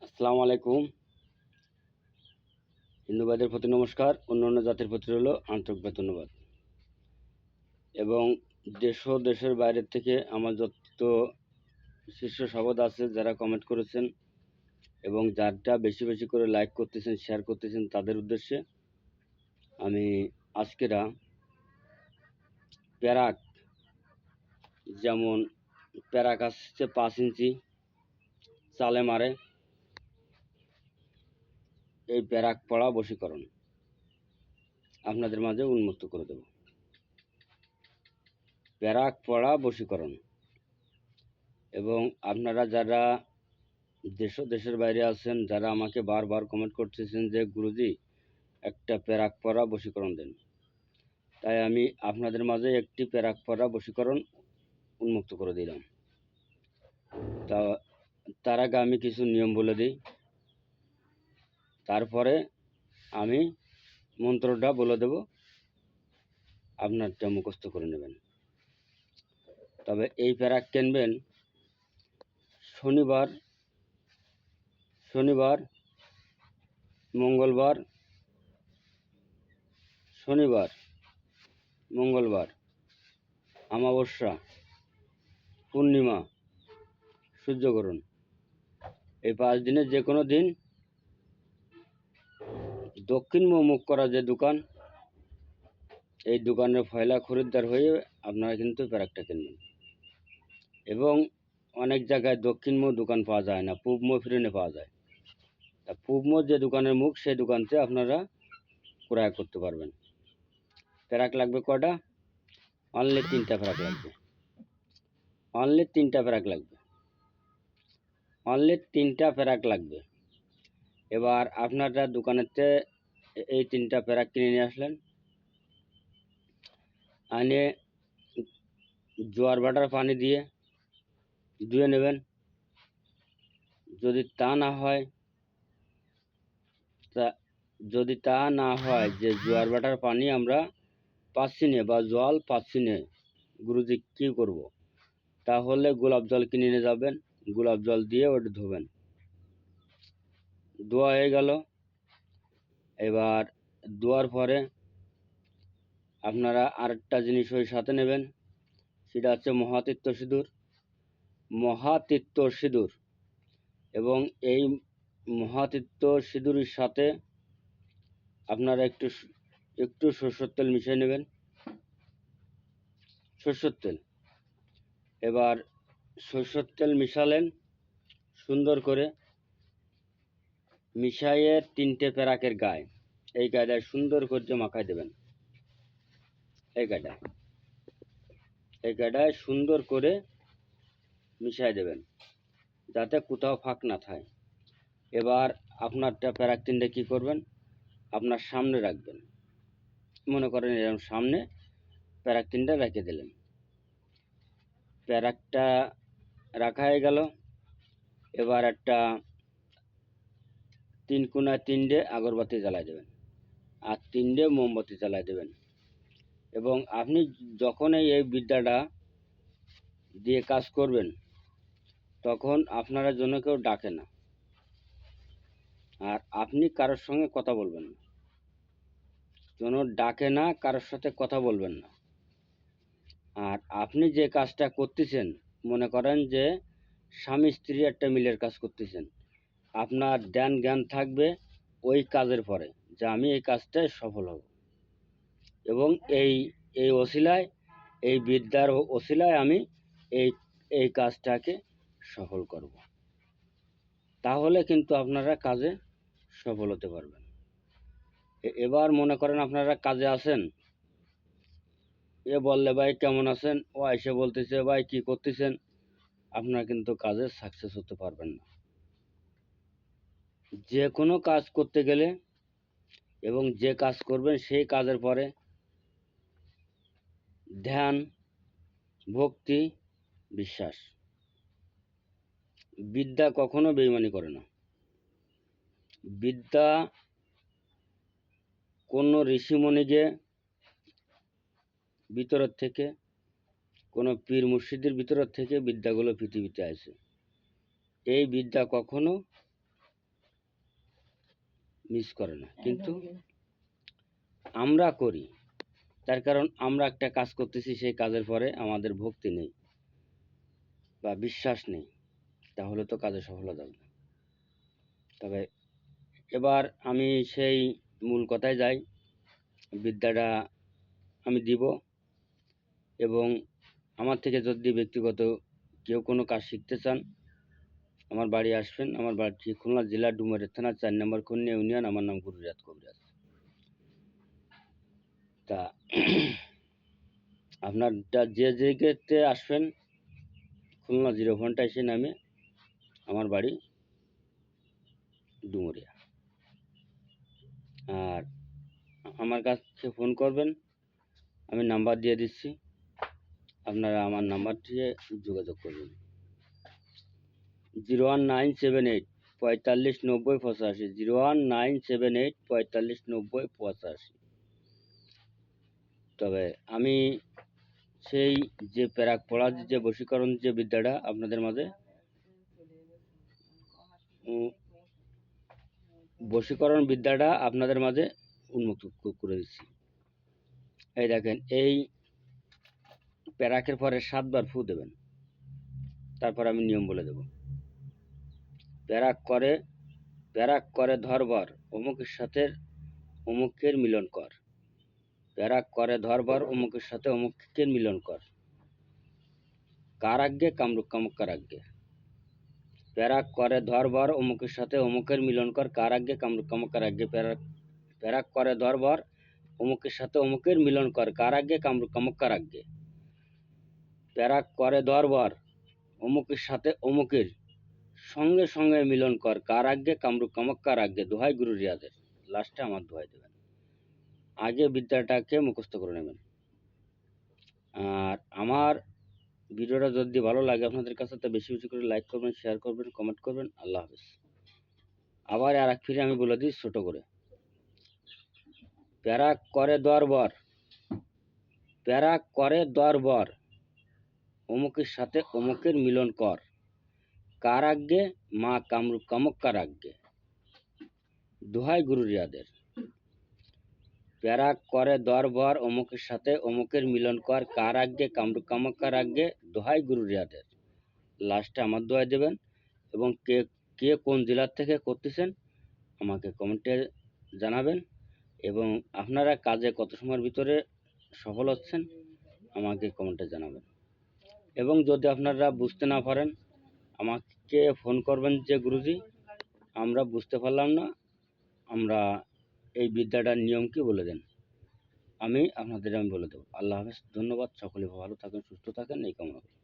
আসসালামু আলাইকুম। হিন্দুবাদের প্রতি নমস্কার, অন্যান্য জাতির প্রতি রইল আন্তরিক ধন্যবাদ। এবং দেশ ও দেশের বাইরের থেকে আমার যত শীর্ষ শপথ আছে যারা কমেন্ট করেছেন এবং যারটা বেশি বেশি করে লাইক করতেছেন, শেয়ার করতেছেন, তাদের উদ্দেশ্যে আমি আজকেরা প্যারাক, যেমন প্যারাক আসছে 5 ইঞ্চি চালে মারে, এই প্যারাক পড়া বশীকরণ আপনাদের মাঝে উন্মুক্ত করে দেব। প্যারাক পড়া বশীকরণ। এবং আপনারা যারা দেশ ও দেশের বাইরে আছেন, যারা আমাকে বারবার কমেন্ট করতেছেন যে গুরুজি একটা প্যারাক পড়া বশীকরণ দেন, তাই আমি আপনাদের মাঝে একটি প্যারাক পড়া বশীকরণ উন্মুক্ত করে দিলাম। তা তার আগে আমি কিছু নিয়ম বলে দিই, তারপরে আমি মন্ত্রটা বলে দেব, আপনারটা মুখস্থ করে নেবেন। তবে এই প্যারাক কিনবেন শনিবার, মঙ্গলবার, অমাবস্যা, পূর্ণিমা, সূর্যগ্রহণ, এই 5 দিনের যে কোনো দিন দক্ষিণ মুখ করা যে দোকান, এই দোকানের পয়লা খরিদ্দার হয়ে আপনারা কিন্তু প্যারাকটা কিনবেন। এবং অনেক জায়গায় দক্ষিণ মুখ দোকান পাওয়া যায় না, পূব মুখ ফিরে পাওয়া যায়। তা পূব মুখ যে দোকানের মুখ, সেই দোকানতে আপনারা ক্রয় করতে পারবেন। প্যারাক লাগবে কটা? অনলি 3টা প্যারাক লাগবে। অনলি 3টা প্যারাক লাগবে। এবার আপনারা দোকানেতে এই 3টা প্যারাক কিনে নিয়ে আসলেন, আনে জোয়ার বাটার পানি দিয়ে ধুয়ে নেবেন। যদি তা না হয় যে জোয়ার বাটার পানি আমরা পাচ্ছি না বা জল পাচ্ছি না, গুরুজি কী করব? তাহলে গোলাপ জল কিনে নিয়ে যাবেন, গোলাপ জল দিয়ে ওটা ধোবেন। ধোয়া হয়ে গেল। এবার ধোয়ার পরে আপনারা আরেকটা জিনিস ওই সাথে নেবেন, সেটা হচ্ছে মহাতীর্থ সিঁদুর। এবং এই মহাতীর্থ সিঁদুরের সাথে আপনারা একটু সরষের তেল মিশিয়ে নেবেন। সরষের তেল। এবার সরষের তেল মিশালেন সুন্দর করে, মিশাইয়ে 3টে প্যারাকের গায়ে, এই গায়েটায় সুন্দর করে মাখাই দেবেন। এই গায়েটায় সুন্দর করে মিশাই দেবেন, যাতে কোথাও ফাঁক না থাকে। এবার আপনারটা প্যারাক 3টে কী করবেন? আপনার সামনে রাখবেন। মনে করেন এরকম সামনে প্যারাক 3টা রেখে দিলেন। প্যারাকটা রাখা হয়ে গেল। এবার একটা 3 কোণায় 3টে আগরবাতি জ্বালাই দেবেন আর 3টে মোমবাতি জ্বালাই দেবেন। এবং আপনি যখনই এই বিদ্যাটা দিয়ে কাজ করবেন, তখন আপনারা জন্য কেউ ডাকে না, আর আপনি কারোর সঙ্গে কথা বলবেন না। যেন ডাকে না, কারোর সাথে কথা বলবেন না। আর আপনি যে কাজটা করতেছেন, মনে করেন যে স্বামী স্ত্রী একটা মিলের কাজ করতেছেন, আপনার জ্ঞান থাকবে ওই কাজের পরে যে আমি এই কাজটায় সফল হব। এবং এই ওসিলায়, এই বিদ্যার ওসিলায় আমি এই কাজটাকে সফল করব। তাহলে কিন্তু আপনারা কাজে সফল হতে পারবেন। এবার মনে করেন আপনারা কাজে আছেন, এ বললে ভাই কেমন আছেন, ও এসে বলতেছে ভাই কি করতেছেন, আপনারা কিন্তু কাজে সাকসেস হতে পারবেন না। যে কোনো কাজ করতে গেলে এবং যে কাজ করবেন সেই কাজের পরে ধ্যান, ভক্তি, বিশ্বাস। বিদ্যা কখনো বেইমানি করে না। বিদ্যা কোনো ঋষিমণিকে ভিতরের থেকে কোনো পীর মুর্শিদের ভিতর থেকে বিদ্যাগুলো পৃথিবীতে আসে। এই বিদ্যা কখনো মিস করে না, কিন্তু আমরা করি। তার কারণ আমরা একটা কাজ করতেছি, সেই কাজের পরে আমাদের ভক্তি নেই বা বিশ্বাস নেই, তাহলে তো কাজে সফলতা হবে না। তবে এবার আমি সেই মূল কথায় যাই। বিদ্যাটা আমি দিব, এবং আমার থেকে যদি ব্যক্তিগত কেউ কোনো কাজ শিখতে চান, আমার বাড়ি আসবেন। আমার বাড়ি খুলনা জেলা ডুমারের থানা 4 নম্বর খুলনা ইউনিয়ন। আমার নাম গুরুরাত কবিরাজ। তা আপনারটা যে জায়গাতে আসবেন, খুলনা 0 ঘন্টা এসে নামে আমার বাড়ি ডুমুরিয়া। আর আমার কাছে ফোন করবেন, আমি নাম্বার দিয়ে দিচ্ছি, আপনারা আমার নাম্বার দিয়ে যোগাযোগ করবেন। 01978 45 90 85, 01978 45 90 85। তবে আমি সেই যে প্যারাক পড়ার যে বশীকরণ যে বিদ্যাটা আপনাদের মাঝে বশীকরণ বিদ্যাটা আপনাদের মাঝে উন্মুক্ত করে দিচ্ছি। এই দেখেন, এই প্যারাকের পরে 7 বার ফু দেবেন, তারপর আমি নিয়ম বলে দেব। প্যারাক করে ধরবার, অমুকের সাথে অমুকের মিলন কর। প্যারাক করে ধরবার, অমুকের সাথে অমুকের মিলন কর। কার আজ্ঞে? কামরূপ কামাখ্যার আজ্ঞে। প্যারাক করে ধরবার, অমুকের সাথে অমুকের মিলন কর। কার আজ্ঞে? কামরূপ কামাখ্যার আজ্ঞে। প্যারাক করে ধরবার, অমুকের সাথে অমুকের মিলন কর। কার আজ্ঞে? কামরূপ কামাখ্যার আজ্ঞে। প্যারাক করে ধরবার, অমুকের সাথে অমুকের সঙ্গে সঙ্গে মিলন কর। কার আজ্ঞে? কামরূপ কামাখ্যার আজ্ঞে। দোহাই গুরু রিয়াদের। লাস্টে আমার দোহাই দেবেন। আগে বিদ্যাটাকে মুখস্থ করে নেবেন। আর আমার ভিডিওটা যদি ভালো লাগে আপনাদের কাছে, তো বেশি বেশি করে লাইক করবেন, শেয়ার করবেন, কমেন্ট করবেন। আল্লাহ হাফেজ। আবার আর এক ফিরে আমি বলে দিই ছোট করে। প্যারাক করে দরবার, প্যারাক করে দরবার, অমুকের সাথে অমুকের মিলন কর। কার আজ্ঞে? মা কামরূপ কামাখ্যার আজ্ঞে। দোহাই গুরু রিয়াদের। প্যারাক করে দরবার, অমুকের সাথে অমুকের মিলন কর। কার আজ্ঞে? কামরূপ কামাখ্যার আজ্ঞে। দোহাই গুরু রিয়াদের। লাস্টে আমার দোহাই দেবেন। এবং কে কে কোন জেলার থেকে করতেছেন আমাকে কমেন্টে জানাবেন। এবং আপনারা কাজে কত সময়ের ভিতরে সফল হচ্ছেন আমাকে কমেন্টে জানাবেন। এবং যদি আপনারা বুঝতে না পারেন, আমাকে ফোন করবেন যে গুরুজি আমরা বুঝতে পারলাম না, আমরা এই বিদ্যাটার নিয়ম কি বলে দেন, আমি আপনাদের বলে দেবো। আল্লাহ হাফেজ। ধন্যবাদ। সকলে ভালো থাকেন, সুস্থ থাকেন, এই কামনা করি।